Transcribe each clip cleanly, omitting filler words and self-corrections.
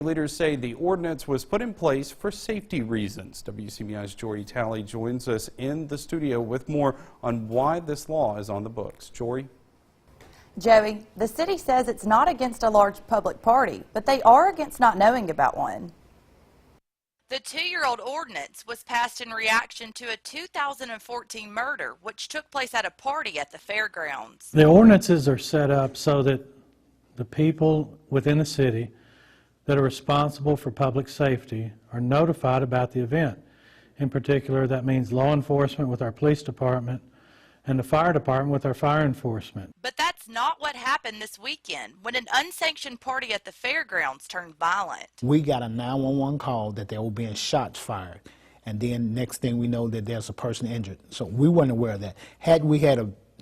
Leaders say the ordinance was put in place for safety reasons. WCBI's Jory Talley joins us in the studio with more on why this law is on the books. Jory? Joey, the city says it's not against a large public party, but they are against not knowing about one. The 2-year-old ordinance was passed in reaction to a 2014 murder, which took place at a party at the fairgrounds. The ordinances are set up so that the people within the city that are responsible for public safety are notified about the event. In particular, that means law enforcement with our police department and the fire department with our fire enforcement. But that's not what happened this weekend when an unsanctioned party at the fairgrounds turned violent. We got a 911 call that there were being shots fired, and then next thing we know that there's a person injured. So we weren't aware of that. Had we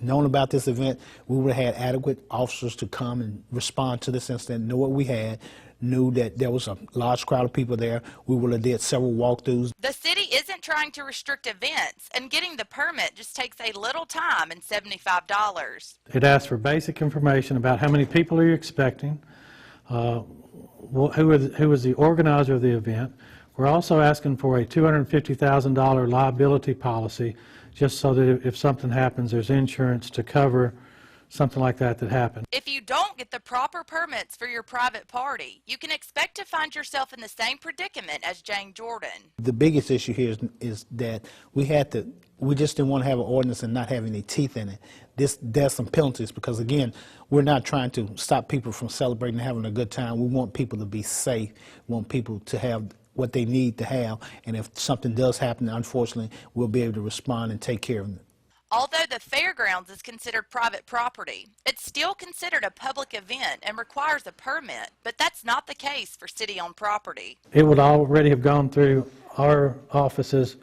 known about this event, we would have had adequate officers to come and respond to this incident, know what we had, knew that there was a large crowd of people there. We would have did several walkthroughs. The city isn't trying to restrict events, and getting the permit just takes a little time and $75. It asks for basic information about how many people are you expecting, who is the organizer of the event. We're also asking for a $250,000 liability policy, just so that if something happens, there's insurance to cover something like that happened. If you don't get the proper permits for your private party, you can expect to find yourself in the same predicament as Jane Jordan. The biggest issue here is that we just didn't want to have an ordinance and not have any teeth in it. There's some penalties because, again, we're not trying to stop people from celebrating and having a good time. We want people to be safe. We want people to have what they need to have, and if something does happen, unfortunately, we'll be able to respond and take care of it. Although the fairgrounds is considered private property, it's still considered a public event and requires a permit, but that's not the case for city-owned property. It would already have gone through our offices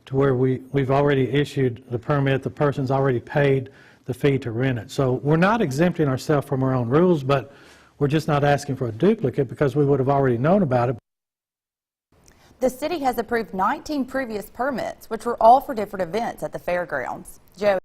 to where we've already issued the permit. The person's already paid the fee to rent it. So we're not exempting ourselves from our own rules, but we're just not asking for a duplicate because we would have already known about it. The city has approved 19 previous permits, which were all for different events at the fairgrounds. Joey.